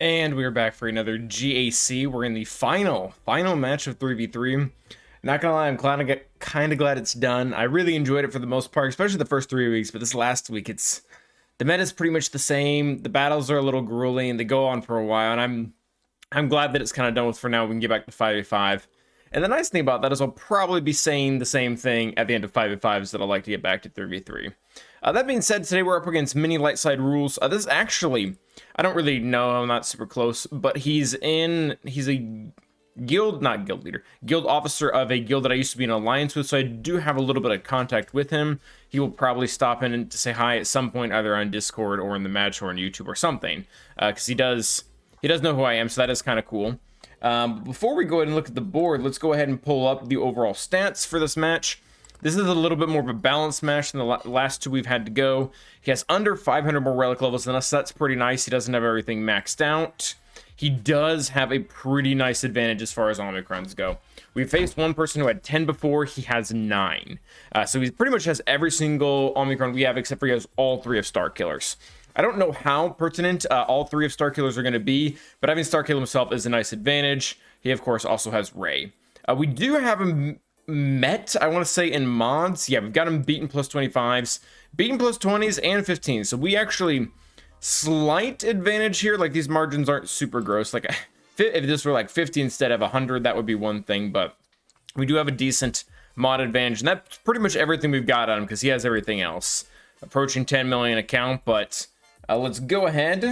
And we're back for another GAC. We're in the final match of 3v3. Not gonna lie, I'm kind of glad it's done. I really enjoyed it for the most part, especially the first 3 weeks. But this last week, the meta's pretty much the same. The battles are a little grueling. They go on for a while, and I'm glad that it's kind of done with for now. We can get back to 5v5. And the nice thing about that is I'll probably be saying the same thing at the end of 5v5s that I'd like to get back to 3v3. That being said, today we're up against mini light side rules. This is actually, I don't really know, I'm not super close, but he's a guild officer of a guild that I used to be in an alliance with, so I do have a little bit of contact with him. He will probably stop in to say hi at some point, either on Discord or in the match or on YouTube or something, because he does know who I am, so that is kind of cool. Before we go ahead and look at the board, let's go ahead and pull up the overall stats for this match. This is a little bit more of a balanced match than the last two we've had to go. He has under 500 more relic levels than us, so that's pretty nice. He doesn't have everything maxed out. He does have a pretty nice advantage as far as Omicrons go. We faced one person who had 10 before, he has 9. So he pretty much has every single Omicron we have, except for he has all 3 of Star Killers. I don't know how pertinent all 3 of Star Killers are going to be, but having Star Killer himself is a nice advantage. He, of course, also has Ray. We do have him met, I want to say, in mods. Yeah, we've got him beaten plus 25s, beaten plus 20s, and 15s. So we actually, slight advantage here. Like, these margins aren't super gross. Like, if this were like 50 instead of 100, that would be one thing. But we do have a decent mod advantage, and that's pretty much everything we've got on him because he has everything else. Approaching 10 million account, but let's go ahead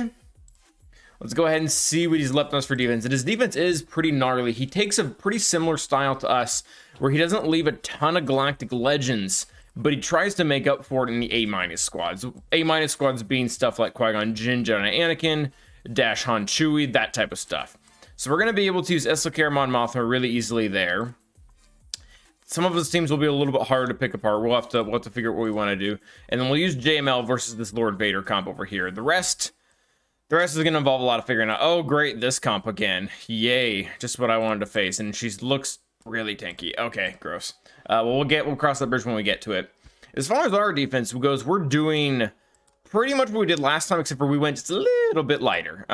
and see what he's left on us for defense. And his defense is pretty gnarly. He takes a pretty similar style to us, where he doesn't leave a ton of Galactic Legends, but he tries to make up for it in the A- squads. A- squads being stuff like Qui-Gon Jinn, Jedi Anakin, Dash Han Chewie, that type of stuff. So we're going to be able to use SLKR Mon Mothma really easily there. Some of his teams will be a little bit harder to pick apart. We'll have to figure out what we want to do. And then we'll use JML versus this Lord Vader comp over here. The rest is going to involve a lot of figuring out. Oh, great, this comp again. Yay, just what I wanted to face. And she looks really tanky. Okay, gross. We'll cross that bridge when we get to it. As far as our defense goes, we're doing pretty much what we did last time, except for we went just a little bit lighter.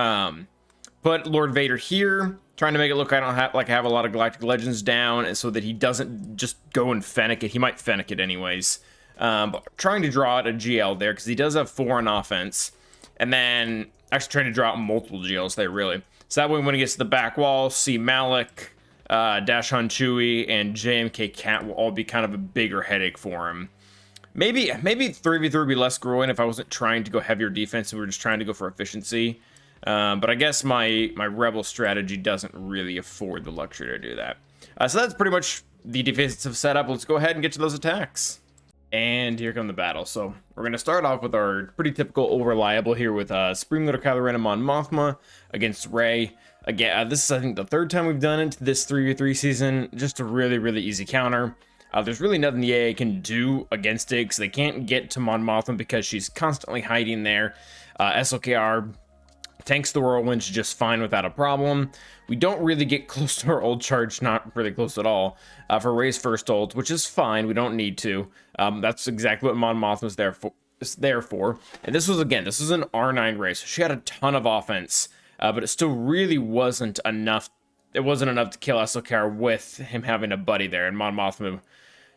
Put Lord Vader here, trying to make it look I have a lot of Galactic Legends down, and so that he doesn't just go and fennec it. He might fennec it anyways. But trying to draw out a GL there, because he does have 4 on offense. And then actually trying to draw out multiple GLs there, really. So that way when he gets to the back wall, see Malik, Dash Han Chewie, and JMK Cat will all be kind of a bigger headache for him. Maybe 3v3 would be less grueling if I wasn't trying to go heavier defense and we were just trying to go for efficiency. But I guess my Rebel strategy doesn't really afford the luxury to do that. So that's pretty much the defensive setup. Let's go ahead and get to those attacks. And here come the battle. So we're going to start off with our pretty typical reliable here with Supreme Leader Kylo Ren and Mon Mothma against Rey. Again, this is, I think, the 3rd time we've done it this 3v3 season. Just a really, really easy counter. There's really nothing the AA can do against it, because they can't get to Mon Mothma because she's constantly hiding there. SLKR tanks the whirlwinds just fine without a problem. We don't really get close to our old charge, not really close at all, for Rey's first ult, which is fine. We don't need to. That's exactly what Mon Mothma was there for. And this was an R9 Rey, so she had a ton of offense, but it still really wasn't enough. It wasn't enough to kill SLKR with him having a buddy there, and Mon Mothma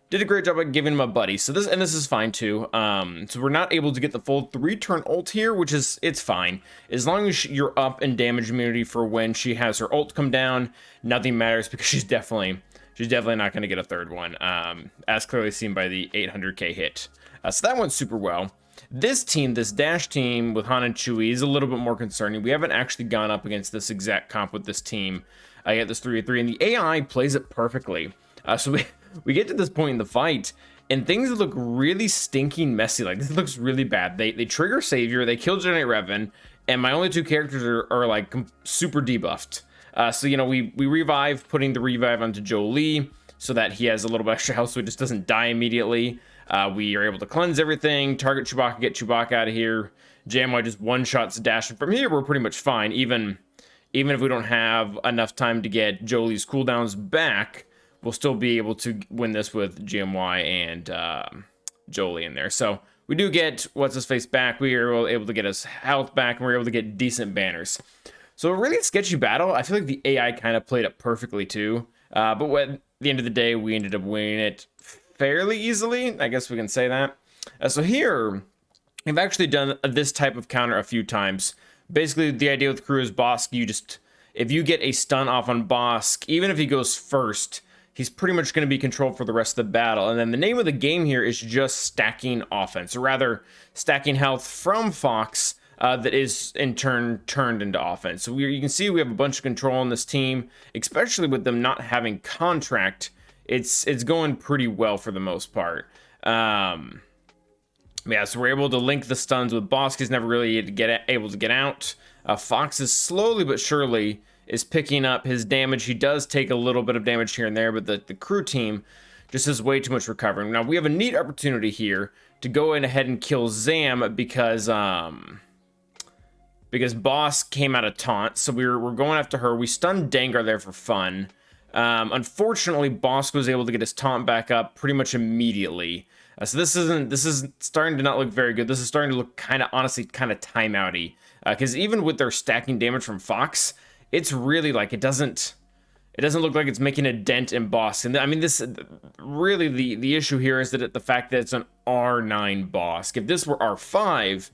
did a great job at giving him a buddy. So this is fine too. So we're not able to get the full 3-turn ult here, it's fine. As long as you're up in damage immunity for when she has her ult come down, nothing matters, because she's definitely not going to get a 3rd one, as clearly seen by the 800k hit. So that went super well. This Dash team with Han and Chewie is a little bit more concerning. We haven't actually gone up against this exact comp with this team. I get this 3v3, and the AI plays it perfectly. So we get to this point in the fight, and things look really stinking messy. Like, this looks really bad. They trigger Savior, they kill Generate Revan, and my only 2 characters are like super debuffed. So, you know, we revive, putting the revive onto Jolie so that he has a little bit extra health so he just doesn't die immediately. We are able to cleanse everything, target Chewbacca, get Chewbacca out of here. JMY just one-shots Dash, and from here we're pretty much fine. Even if we don't have enough time to get Jolie's cooldowns back, we'll still be able to win this with GMY and Jolie in there. So we do get what's-his-face back. We are able to get his health back, and we're able to get decent banners. So a really sketchy battle. I feel like the AI kind of played it perfectly too. But at the end of the day, we ended up winning it fairly easily. I guess we can say that. So here, we've actually done this type of counter a few times. Basically, the idea with crew is Bossk, if you get a stun off on Bossk, even if he goes first, he's pretty much going to be controlled for the rest of the battle. And then the name of the game here is just stacking offense, or rather stacking health from Fox that is in turn turned into offense. So you can see we have a bunch of control on this team, especially with them not having contract. It's going pretty well for the most part. Yeah, so we're able to link the stuns with Bossk. He's never really able to get out. Fox is slowly but surely is picking up his damage. He does take a little bit of damage here and there, but the crew team just has way too much recovering. Now, we have a neat opportunity here to go in ahead and kill Zam because Bossk came out of taunt, so we're going after her. We stunned Dengar there for fun. Unfortunately, Bossk was able to get his taunt back up pretty much immediately. So this is starting to not look very good. This is starting to look kind of, honestly, kind of timeouty. Because even with their stacking damage from Fox, it's really like it doesn't look like it's making a dent in Bossk. And I mean, this really the issue here is that the fact that it's an R9 Bossk. If this were R5,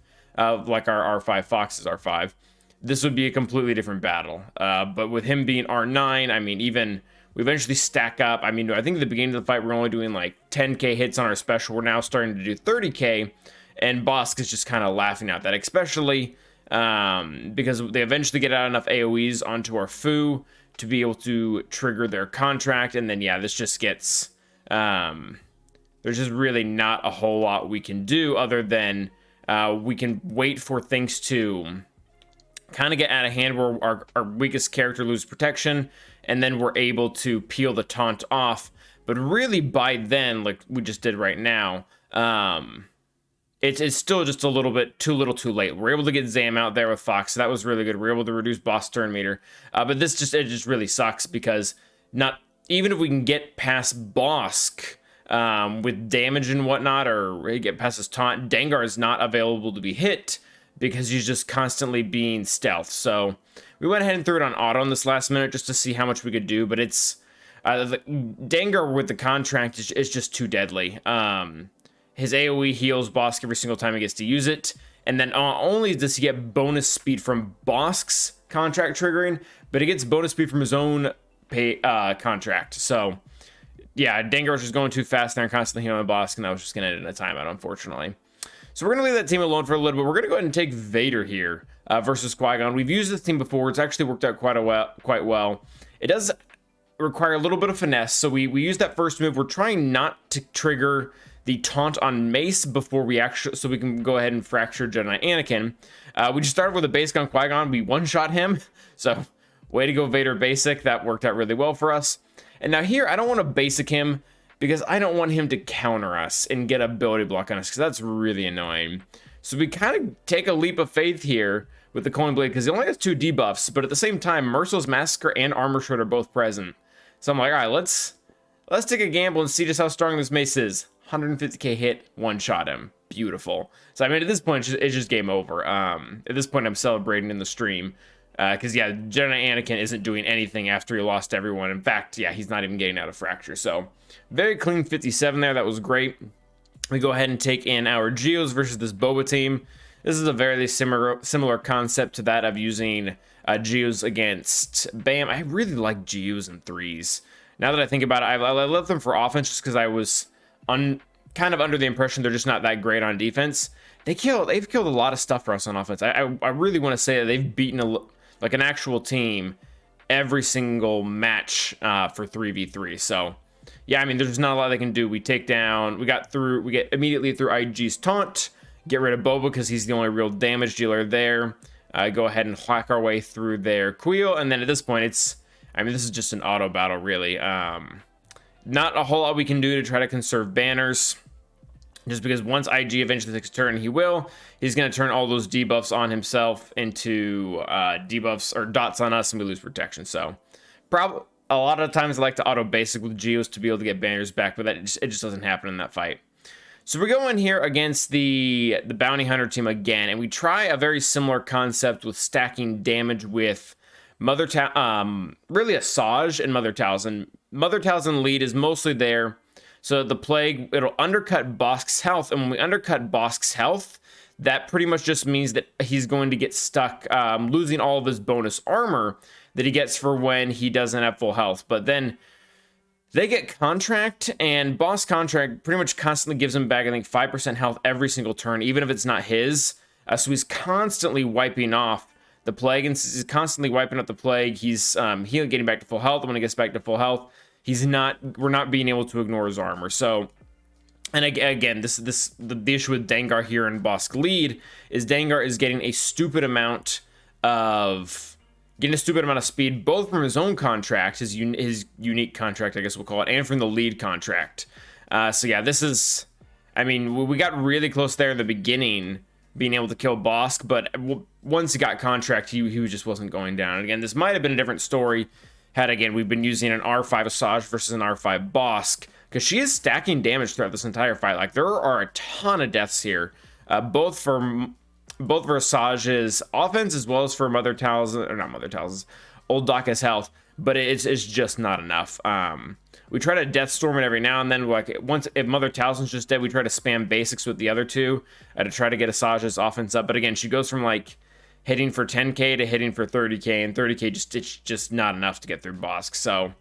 like our R5 Fox is R5, this would be a completely different battle. But with him being R9, I mean, even we eventually stack up. I mean, I think at the beginning of the fight, we're only doing like 10k hits on our special. We're now starting to do 30k, and Bossk is just kind of laughing at that, especially because they eventually get out enough AoEs onto our Fu to be able to trigger their contract. And then, yeah, this just gets, there's just really not a whole lot we can do other than we can wait for things to kind of get out of hand where our weakest character loses protection, and then we're able to peel the taunt off. But really by then, like we just did right now, it's still just a little bit too little too late. We're able to get Zam out there with Fox, so that was really good. We're able to reduce boss turn meter. But it just really sucks because not even if we can get past Bossk with damage and whatnot, or get past his taunt, Dengar is not available to be hit because he's just constantly being stealth. So we went ahead and threw it on auto in this last minute just to see how much we could do, but it's Dengar with the contract is just too deadly. His AoE heals Bossk every single time he gets to use it, and then only does he get bonus speed from Bosk's contract triggering, but he gets bonus speed from his own contract. So yeah, Dengar was just going too fast there and constantly healing Bossk, and that was just going to end in a timeout, unfortunately. So we're going to leave that team alone for a little bit. We're going to go ahead and take Vader here versus Qui-Gon. We've used this team before. It's actually worked out quite well. It does require a little bit of finesse, so we use that first move. We're trying not to trigger the taunt on Mace before we actually, so we can go ahead and fracture Jedi Anakin. We just started with a basic on Qui-Gon. We one-shot him, so way to go, Vader basic. That worked out really well for us. And now here, I don't want to basic him because I don't want him to counter us and get ability block on us, because that's really annoying. So we kind of take a leap of faith here with the Coin Blade, because he only has 2 debuffs, but at the same time, Merciless Massacre and Armor Shred are both present. So I'm like, all right, let's take a gamble and see just how strong this mace is. 150k hit, one-shot him. Beautiful. So I mean, at this point, it's just game over. At this point, I'm celebrating in the stream. Because, yeah, Jedi Anakin isn't doing anything after he lost everyone. In fact, yeah, he's not even getting out of Fracture. So, very clean 57 there. That was great. We go ahead and take in our Geos versus this Boba team. This is a very similar concept to that of using Geos against Bam. I really like Geos in 3s. Now that I think about it, I left them for offense just because I was kind of under the impression they're just not that great on defense. They've killed a lot of stuff for us on offense. I really want to say that they've beaten like an actual team every single match for 3v3. So yeah, I mean, there's not a lot they can do. We get immediately through IG's taunt, get rid of Boba because he's the only real damage dealer there. Go ahead and whack our way through their Queel, and then at this point this is just an auto battle really. Not a whole lot we can do to try to conserve banners. Just because once IG eventually takes a turn, he's going to turn all those debuffs on himself into debuffs or dots on us, and we lose protection. So, a lot of times I like to auto basic with Geos to be able to get banners back, but it just doesn't happen in that fight. So we're going here against the Bounty Hunter team again, and we try a very similar concept with stacking damage with really Asajj and Mother Talzin. Mother Talzin lead is mostly there, so the Plague, it'll undercut Bossk's health, and when we undercut Bossk's health, that pretty much just means that he's going to get stuck, losing all of his bonus armor that he gets for when he doesn't have full health. But then they get Contract, and Bossk Contract pretty much constantly gives him back, I think, 5% health every single turn, even if it's not his. So he's constantly wiping off the Plague, and he's constantly wiping out the Plague. He's getting back to full health. When he gets back to full health, we're not being able to ignore his armor. So, and again, the issue with Dengar here in Bossk lead is Dengar is getting a stupid amount of speed, both from his own contract, his unique contract, I guess we'll call it, and from the lead contract. So yeah, this is, I mean, we got really close there in the beginning, being able to kill Bossk, but once he got contract, he just wasn't going down. And again, this might have been a different story had, again, we've been using an R5 Asajj versus an R5 Bossk, because she is stacking damage throughout this entire fight. Like, there are a ton of deaths here, both for Asajj's offense as well as for Old Daka's health, but it's just not enough. We try to death storm it every now and then. Like, if Mother Talzin's just dead, we try to spam basics with the other two to try to get Asajj's offense up. But again, she goes from like hitting for 10k to hitting for 30k, and 30k it's just not enough to get through Bossk. So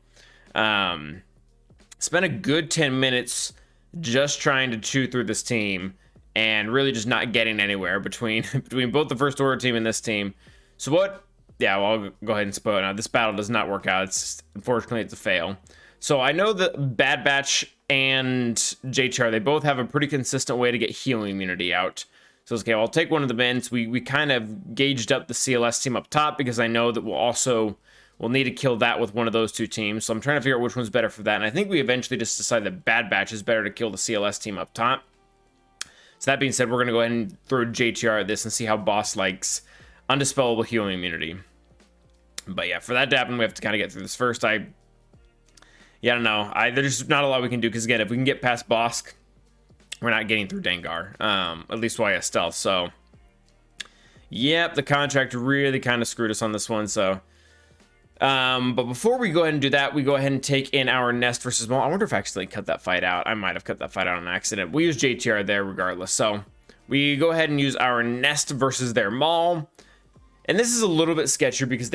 spent a good 10 minutes just trying to chew through this team, and really just not getting anywhere between both the First Order team and this team. So what? Yeah, well, I'll go ahead and spoil it now. This battle does not work out. Unfortunately, it's a fail. So I know that Bad Batch and JTR, they both have a pretty consistent way to get healing immunity out. So okay, well, I'll take one of the bins. We kind of gauged up the CLS team up top, because I know that we'll need to kill that with one of those two teams. So I'm trying to figure out which one's better for that. And I think we eventually just decided that Bad Batch is better to kill the CLS team up top. So that being said, we're going to go ahead and throw JTR at this and see how Bossk likes undispellable healing immunity. But yeah, for that to happen, we have to kind of get through this first. I don't know. There's not a lot we can do, because again, if we can get past Bossk, we're not getting through Dengar, at least while he has stealth. So yep, the contract really kind of screwed us on this one. So but before we go ahead and do that, we go ahead and take in our Nest versus Maul. I wonder if I actually cut that fight out. I might have cut that fight out on accident. We use JTR there regardless. So we go ahead and use our Nest versus their Maul. And this is a little bit sketchier, because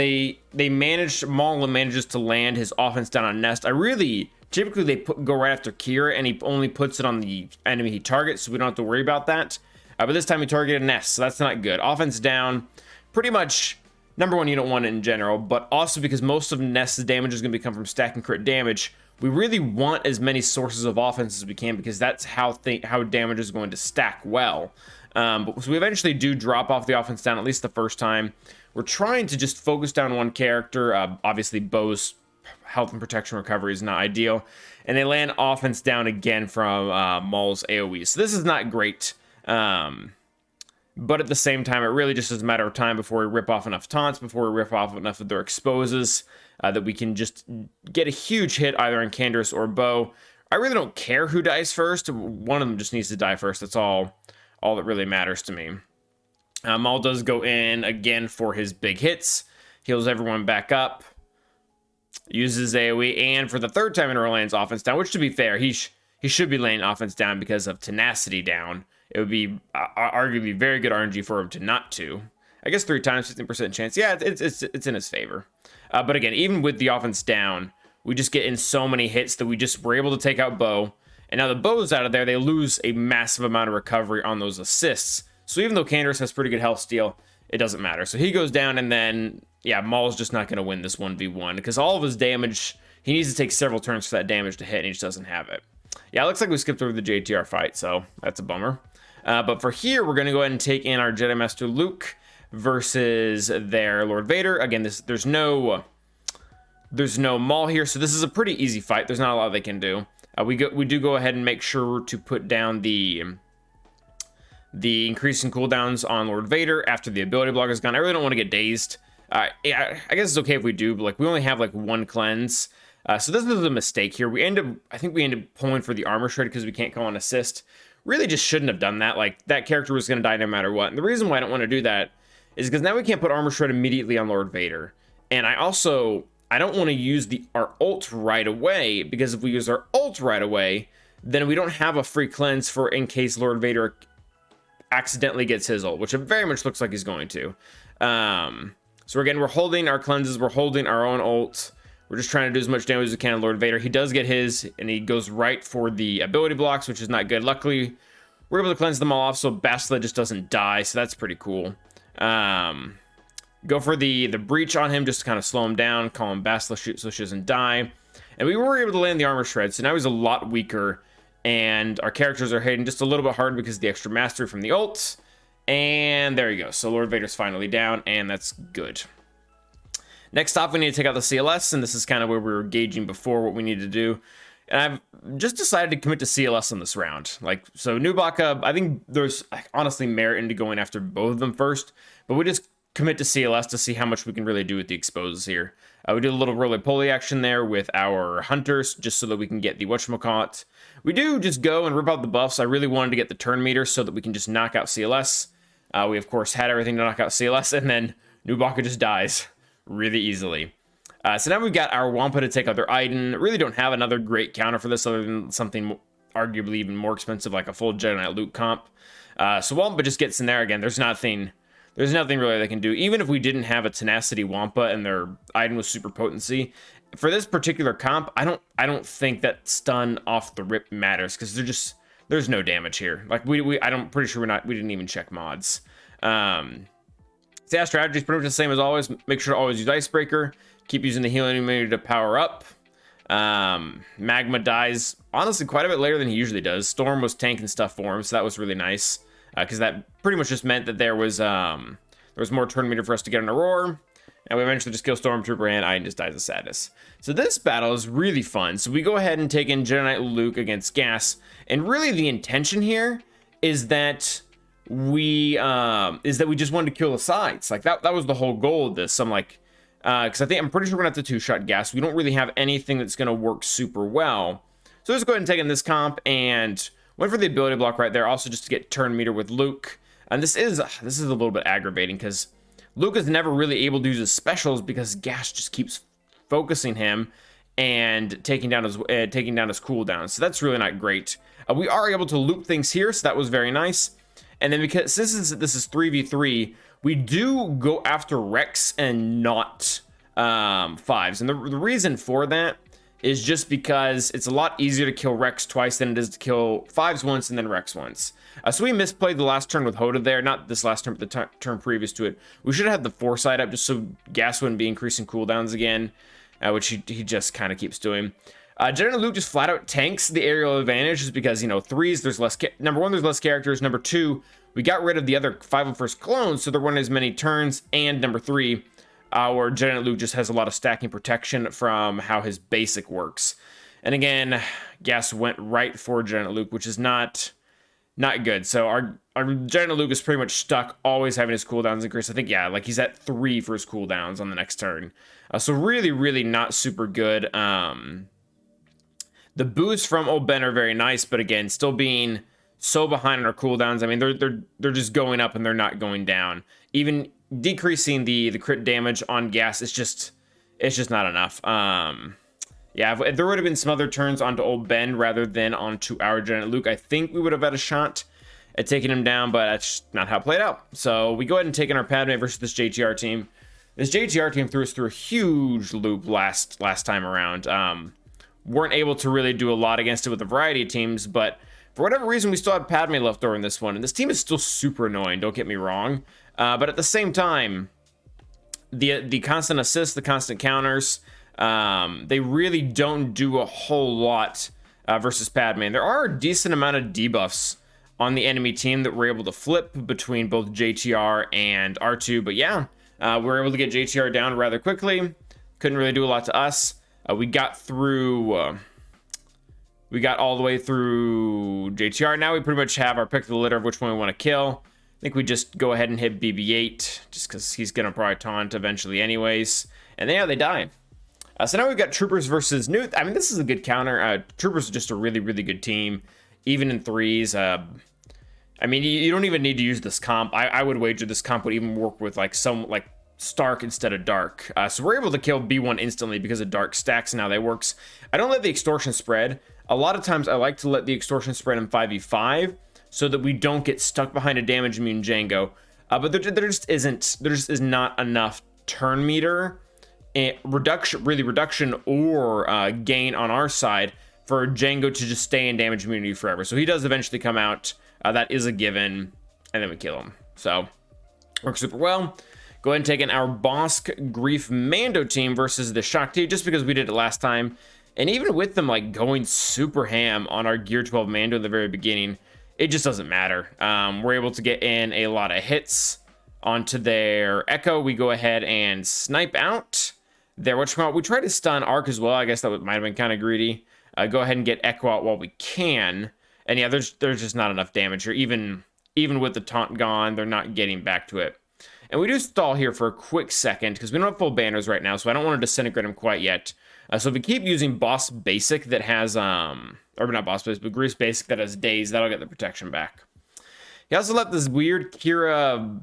Maul manages to land his offense down on Nest. Typically they go right after Qira, and he only puts it on the enemy he targets, so we don't have to worry about that. But this time he targeted Nest, so that's not good. Offense down, pretty much, number one, you don't want it in general, but also because most of Nest's damage is going to come from stack and crit damage, we really want as many sources of offense as we can, because that's how damage is going to stack well. So we eventually do drop off the offense down, at least the first time. We're trying to just focus down one character. Obviously, Bo's health and protection recovery is not ideal. And they land offense down again from Maul's AoE. So this is not great. But at the same time, it really just is a matter of time before we rip off enough taunts, before we rip off enough of their exposes, that we can just get a huge hit either on Canderous or Bo. I really don't care who dies first. One of them just needs to die first. That's all that really matters to me. Maul does go in again for his big hits, heals everyone back up, uses AoE, and for the third time in a row lands offense down, which, to be fair, he should be laying offense down because of tenacity down. It would be arguably very good RNG for him to not to. I guess 3 times, 15% chance. Yeah, it's in his favor. But again, even with the offense down, we just get in so many hits that we're able to take out Bo. And now the Bo's out of there, they lose a massive amount of recovery on those assists. So even though Canderous has pretty good health steal, it doesn't matter. So he goes down, and then, yeah, Maul's just not going to win this 1v1, because all of his damage, he needs to take several turns for that damage to hit, and he just doesn't have it. Yeah, it looks like we skipped over the JTR fight, so that's a bummer. But for here, we're going to go ahead and take in our Jedi Master Luke versus their Lord Vader. Again, there's no Maul here, so this is a pretty easy fight. There's not a lot they can do. We do go ahead and make sure to put down the increasing cooldowns on Lord Vader after the ability block is gone. I really don't want to get dazed. I guess it's okay if we do, but like, we only have like one cleanse. So this is a mistake here. I think we end up pulling for the armor shred because we can't go on assist. really just shouldn't have done that. Like, that character was going to die no matter what. And the reason why I don't want to do that is because now we can't put Armor Shred immediately on Lord Vader. And I don't want to use our ult right away, because if we use our ult right away, then we don't have a free cleanse for in case Lord Vader accidentally gets his ult, which it very much looks like he's going to. So again, we're holding our cleanses, we're holding our own ult. We're just trying to do as much damage as we can on Lord Vader. He does get his, and he goes right for the ability blocks, which is not good. Luckily, we're able to cleanse them all off, so Bastila just doesn't die, so that's pretty cool. Go for the breach on him just to kind of slow him down, call him Bastila shoot so she doesn't die. And we were able to land the armor shred, so now he's a lot weaker, and our characters are hitting just a little bit hard because of the extra mastery from the ult. And there you go. So Lord Vader's finally down, and that's good. Next off, we need to take out the CLS, and this is kind of where we were gauging before what we need to do. And I've just decided to commit to CLS on this round. Like, so Nubaka, I think there's honestly merit into going after both of them first, but we just commit to CLS to see how much we can really do with the exposes here. We do a little roly-poly action there with our hunters, just so that we can get the whatchamacallit. We do just go and rip out the buffs. I really wanted to get the turn meter so that we can just knock out CLS. We, of course, had everything to knock out CLS, and then Nubaka just dies really easily. So now we've got our Wampa to take out their Iden. Really don't have another great counter for this other than something arguably even more expensive, like a full Jedi Knight loot comp. So Wampa just gets in there again. There's nothing really they can do. Even if we didn't have a tenacity Wampa and their Iden was super potency, for this particular comp, I don't think that stun off the rip matters, because there's no damage here. Like I'm pretty sure we didn't even check mods. So yeah, strategy is pretty much the same as always. Make sure to always use Icebreaker. Keep using the healing immunity to power up. Magma dies honestly quite a bit later than he usually does. Storm was tanking stuff for him, so that was really nice, because that pretty much just meant that there was more turn meter for us to get on a roar, and we eventually just kill Stormtrooper, and Iden just dies of sadness. So this battle is really fun. So we go ahead and take in Jedi Knight Luke against Gas, and really the intention here is that we just wanted to kill the sides. Like that was the whole goal of this. I'm like, because I'm pretty sure we're gonna have to two-shot Gas. We don't really have anything that's gonna work super well. So let's go ahead and take in this comp and went for the ability block right there, also just to get turn meter with Luke. And this is a little bit aggravating, because Luke is never really able to use his specials because Gas just keeps focusing him and taking down his cooldown. So that's really not great. We are able to loop things here, so that was very nice. And then because this is 3v3, we do go after Rex and not fives. And the reason for that is just because it's a lot easier to kill Rex twice than it is to kill fives once and then Rex once. So we misplayed the last turn with Hoda there. Not this last turn, but the turn previous to it. We should have had the foresight up just so Gas wouldn't be increasing cooldowns again, which he just kind of keeps doing. General Luke just flat out tanks the aerial advantage, just because, threes, there's less, number one, there's less characters. Number two, we got rid of the other 501st clones, so there weren't as many turns. And number three, our General Luke just has a lot of stacking protection from how his basic works. And again, Gas went right for General Luke, which is not good. So our General Luke is pretty much stuck, always having his cooldowns increase. I think, yeah, like he's at 3 for his cooldowns on the next turn. So really, really not super good. The boosts from Old Ben are very nice, but again, still being so behind on our cooldowns. I mean, they're just going up and they're not going down. Even decreasing the crit damage on Gas is just not enough. Yeah, if there would have been some other turns onto Old Ben rather than onto our General Luke, I think we would have had a shot at taking him down, but that's not how it played out. So we go ahead and take in our Padme versus this JTR team. This JTR team threw us through a huge loop last time around. Weren't able to really do a lot against it with a variety of teams, but for whatever reason, we still had Padme left over in this one. And this team is still super annoying, don't get me wrong. But at the same time, the constant assists, the constant counters, they really don't do a whole lot versus Padme. And there are a decent amount of debuffs on the enemy team that we're able to flip between both JTR and R2. But yeah, we're able to get JTR down rather quickly. Couldn't really do a lot to us. We got all the way through JTR. Now we pretty much have our pick of the litter of which one we want to kill. I think we just go ahead and hit BB-8, just because he's going to probably taunt eventually anyways. And yeah, they die. So now we've got Troopers versus Nute. I mean, this is a good counter. Troopers are just a really, really good team. even in threes. I mean, you don't even need to use this comp. I would wager this comp would even work with like Stark instead of Dark. So we're able to kill B1 instantly because of Dark stacks and how that works. I don't let the extortion spread. A lot of times I like to let the extortion spread in 5v5 so that we don't get stuck behind a damage immune Django. But there just is not enough turn meter and reduction or gain on our side for Django to just stay in damage immunity forever. So he does eventually come out. That is a given, and then we kill him. So works super well. Go ahead and take in our Bossk Grief Mando team versus the Shaak team, just because we did it last time. And even with them like going super ham on our Gear 12 Mando in the very beginning, it just doesn't matter. We're able to get in a lot of hits onto their Echo. We go ahead and snipe out their whatchamacallit. We try to stun Arc as well. I guess that might have been kind of greedy. Go ahead and get Echo out while we can. And yeah, there's just not enough damage here. Even with the taunt gone, they're not getting back to it. And we do stall here for a quick second because we don't have full banners right now, so I don't want to disintegrate him quite yet. So if we keep using Boss Basic that has, or not Boss Basic, but Grease Basic that has Daze, that'll get the protection back. He also let this weird Qira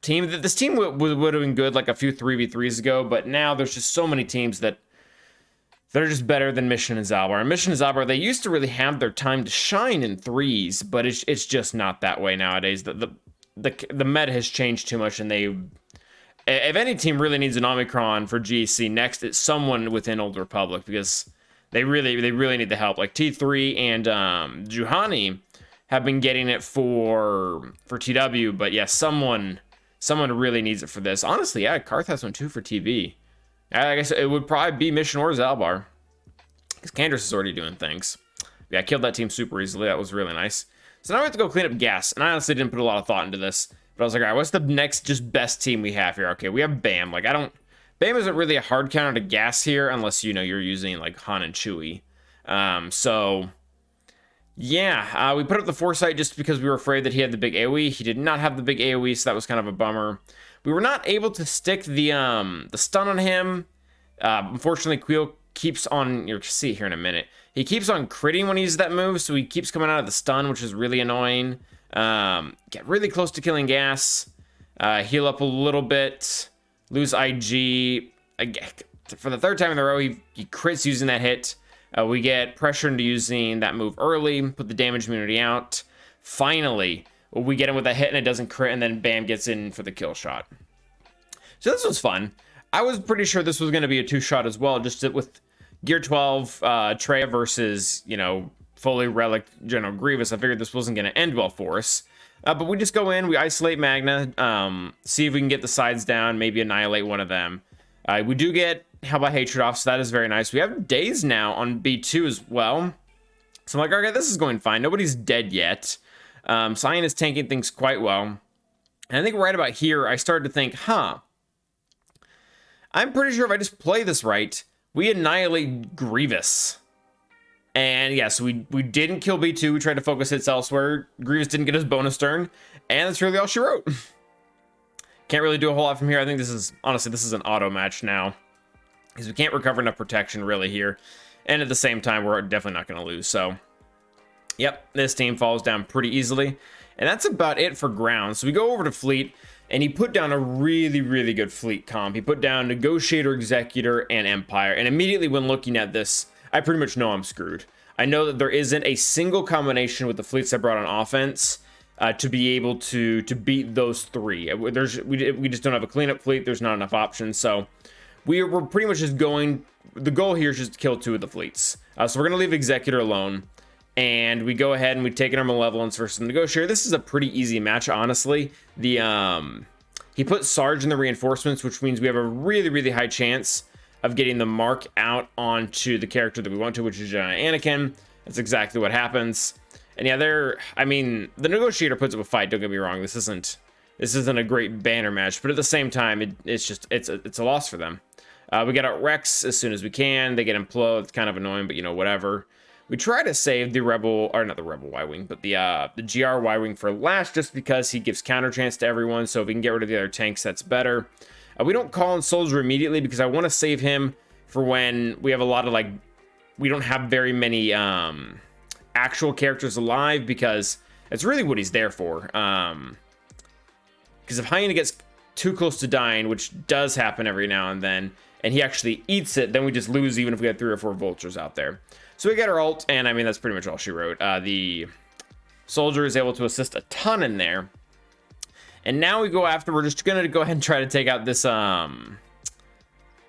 team. This team would have been good like a few 3v3s ago, but now there's just so many teams that they're just better than Mission and Zalbar. And Mission and Zalbar, they used to really have their time to shine in threes, but it's just not that way nowadays. The meta has changed too much, and if any team really needs an Omicron for GAC next, it's someone within Old Republic, because they really need the help. Like T3 and Juhani have been getting it for TW, but yeah, someone really needs it for this. Honestly, yeah, Karth has one too for TV. I guess it would probably be Mission or Zalbar, because Candace is already doing things. Yeah, I killed that team super easily. That was really nice. So now we have to go clean up gas, and I honestly didn't put a lot of thought into this, but I was like, all right, what's the next just best team we have here? Okay, we have Bam. Like, Bam isn't really a hard counter to gas here unless, you know, you're using like Han and Chewie. So yeah, we put up the Foresight just because we were afraid that he had the big AoE. He did not have the big AoE, so that was kind of a bummer. We were not able to stick the stun on him. Unfortunately, Queel keeps on, you'll see here in a minute, he keeps on critting when he uses that move, so he keeps coming out of the stun, which is really annoying. Get really close to killing gas, heal up a little bit, lose IG. For the third time in a row, he crits using that hit. We get pressure into using that move early, put the damage immunity out. Finally, we get him with a hit and it doesn't crit, and then Bam gets in for the kill shot. So this was fun. I was pretty sure this was going to be a two-shot as well, just with Gear 12 Traya versus, you know, fully relic General Grievous. I figured this wasn't going to end well for us. But we just go in, we isolate Magna, see if we can get the sides down, maybe annihilate one of them. We do get How About Hatred off, so that is very nice. We have Daze now on B2 as well. So I'm like, okay, this is going fine. Nobody's dead yet. Cyan is tanking things quite well. And I think right about here, I started to think, I'm pretty sure if I just play this right, we annihilate Grievous. And yeah, so we didn't kill B2. We tried to focus hits elsewhere. Grievous didn't get his bonus turn. And that's really all she wrote. Can't really do a whole lot from here. I think this is, honestly, this is an auto match now, because we can't recover enough protection really here. And at the same time, we're definitely not going to lose. So, yep, this team falls down pretty easily. And that's about it for ground. So we go over to Fleet, and he put down a really, really good Fleet comp. He put down Negotiator, Executor, and Empire. And immediately when looking at this, I pretty much know I'm screwed. I know that there isn't a single combination with the fleets I brought on offense to be able to beat those three. We just don't have a cleanup fleet. There's not enough options. So we're pretty much just going, the goal here is just to kill two of the fleets. So we're going to leave Executor alone. And we go ahead and we take in our Malevolence versus the Negotiator. This is a pretty easy match, honestly. He put Sarge in the reinforcements, which means we have a really, really high chance of getting the mark out onto the character that we want to, which is Anakin. That's exactly what happens. And yeah, the Negotiator puts up a fight. Don't get me wrong. This isn't a great banner match, but at the same time, it's a loss for them. We get out Rex as soon as we can. They get Implode. It's kind of annoying, but you know, whatever. We try to save the Rebel, or not the Rebel Y-Wing, but the GR Y-Wing for last, just because he gives counter chance to everyone. So if we can get rid of the other tanks, that's better. We don't call in Soldier immediately because I want to save him for when we have a lot of, like, we don't have very many actual characters alive, because it's really what he's there for. Because if Hyena gets too close to dying, which does happen every now and then, and he actually eats it, then we just lose even if we got 3 or 4 vultures out there. So we get our ult, and I mean, that's pretty much all she wrote. The soldier is able to assist a ton in there. And now we go after, we're just going to go ahead and try to take out this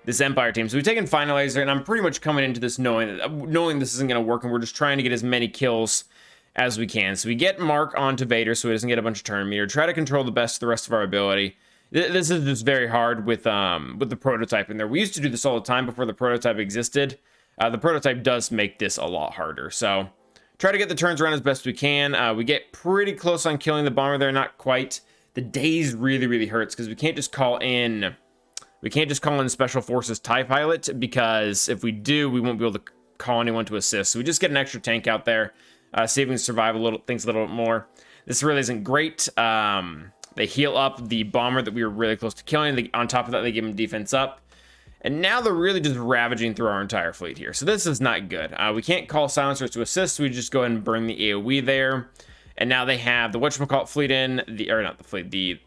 this Empire team. So we've taken Finalizer, and I'm pretty much coming into this knowing this isn't going to work, and we're just trying to get as many kills as we can. So we get Mark onto Vader so he doesn't get a bunch of turn meter. Try to control the rest of our ability. This is just very hard with the prototype in there. We used to do this all the time before the prototype existed. The prototype does make this a lot harder. So try to get the turns around as best we can. We get pretty close on killing the bomber there, not quite. The daze really, really hurts because we can't just call in Special Forces TIE Pilot, because if we do, we won't be able to call anyone to assist. So we just get an extra tank out there, saving survival things a little bit more. This really isn't great. They heal up the bomber that we were really close to killing. On top of that, they give him defense up. And now they're really just ravaging through our entire fleet here. So this is not good. We can't call silencers to assist, so we just go ahead and burn the AoE there. And now they have the whatchamacallit fleet in, the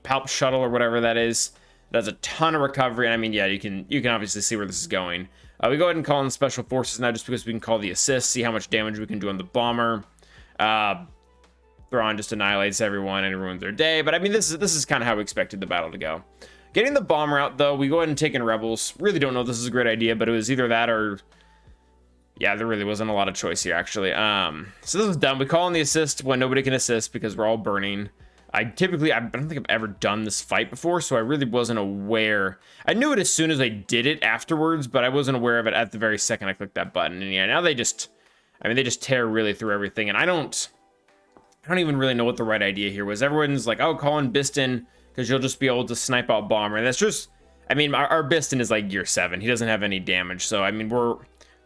Palp shuttle or whatever that is. That's a ton of recovery. And I mean, yeah, you can obviously see where this is going. We go ahead and call in Special Forces now just because we can call the assist, see how much damage we can do on the bomber. Thrawn just annihilates everyone and ruins their day. But I mean, this is kind of how we expected the battle to go. Getting the bomber out, though, we go ahead and take in Rebels. Really don't know if this is a great idea, but it was either that or... yeah, there really wasn't a lot of choice here, actually. So this is done. We call in the assist when nobody can assist because we're all burning. I don't think I've ever done this fight before, so I really wasn't aware. I knew it as soon as I did it afterwards, but I wasn't aware of it at the very second I clicked that button. And yeah, now they just tear really through everything. And I don't even really know what the right idea here was. Everyone's like, oh, call in Biston, because you'll just be able to snipe out bomber. And that's just, I mean, our Biston is like gear 7. He doesn't have any damage. So, I mean,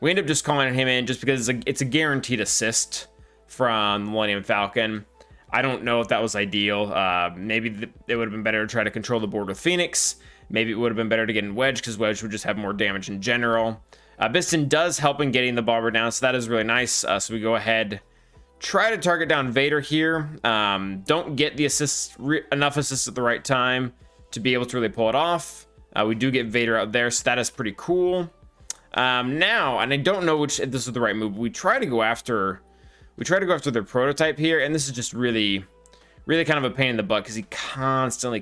we end up just calling him in just because it's a guaranteed assist from the Millennium Falcon. I don't know if that was ideal. Maybe it would have been better to try to control the board with Phoenix. Maybe it would have been better to get in Wedge, because Wedge would just have more damage in general. Biston does help in getting the bomber down, so that is really nice. So we go ahead, try to target down Vader here. Don't get the enough assists at the right time to be able to really pull it off. We do get Vader out there, so that is pretty cool. Now, and I don't know if this is the right move. We try to go after their prototype here, and this is just really, really kind of a pain in the butt because he constantly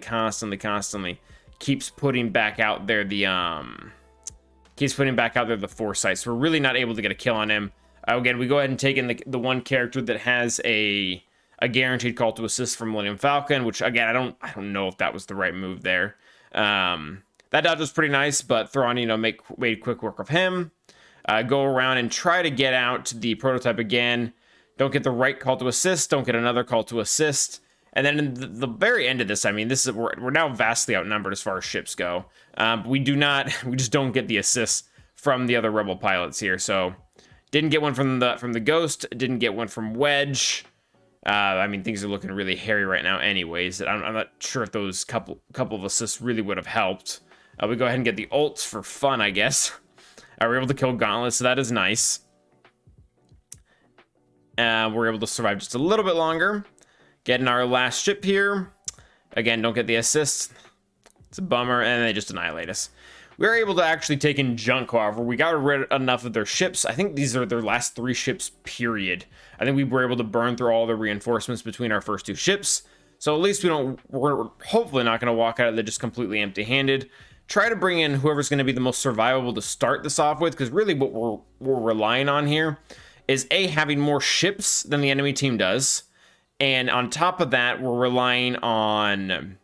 keeps putting back out there the foresight. So we're really not able to get a kill on him. Again, we go ahead and take in the one character that has a guaranteed call to assist from Millennium Falcon, which again I don't know if that was the right move there. That dodge was pretty nice, but Thrawn, made quick work of him. Go around and try to get out the prototype again. Don't get the right call to assist. Don't get another call to assist. And then in the very end of this, I mean, we're now vastly outnumbered as far as ships go. We just don't get the assists from the other Rebel pilots here. So didn't get one from the Ghost. Didn't get one from Wedge. I mean, things are looking really hairy right now anyways. I'm not sure if those couple of assists really would have helped. We go ahead and get the ults for fun, I guess. We're able to kill Gauntlet, so that is nice. We're able to survive just a little bit longer. Getting our last ship here. Again, don't get the assist. It's a bummer, and they just annihilate us. We were able to actually take in junk, however. We got rid of enough of their ships. I think these are their last 3 ships, period. I think we were able to burn through all the reinforcements between our first 2 ships. So at least we're hopefully not going to walk out of there just completely empty-handed. Try to bring in whoever's going to be the most survivable to start this off with, because really what we're relying on here is having more ships than the enemy team does. And on top of that, we're relying on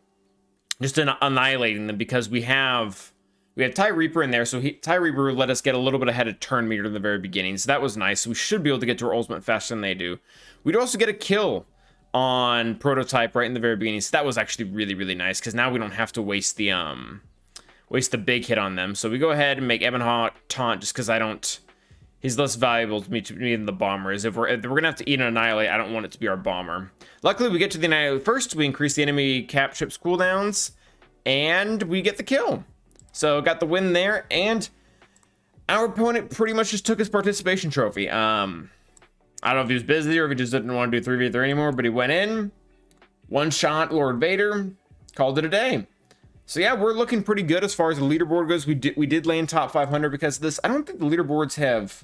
just annihilating them, because we have TIE Reaper in there, so TIE Reaper let us get a little bit ahead of turn meter in the very beginning, so that was nice. So we should be able to get to our ultimate faster than they do. We'd also get a kill on prototype right in the very beginning, so that was actually really, really nice, because now we don't have to waste the big hit on them. So we go ahead and make Ebon taunt just because he's less valuable to me than the bomber is. If we're gonna have to eat and annihilate, I don't want it to be our bomber. Luckily, we get to the annihilate first. We increase the enemy cap ship's cooldowns, and we get the kill. So got the win there, and our opponent pretty much just took his participation trophy. I don't know if he was busy or if he just didn't want to do 3v3 anymore, but he went in, one shot Lord Vader, called it a day. So yeah, we're looking pretty good as far as the leaderboard goes. We did land top 500 because of this. I don't think the leaderboards have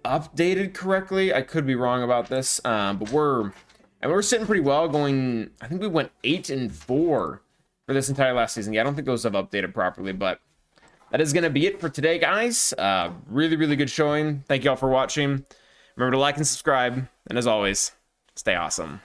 updated correctly. I could be wrong about this, but we're sitting pretty well, going, I think we went 8-4 for this entire last season. Yeah, I don't think those have updated properly, but that is going to be it for today, guys. Really, really good showing. Thank you all for watching. Remember to like and subscribe, and as always, stay awesome.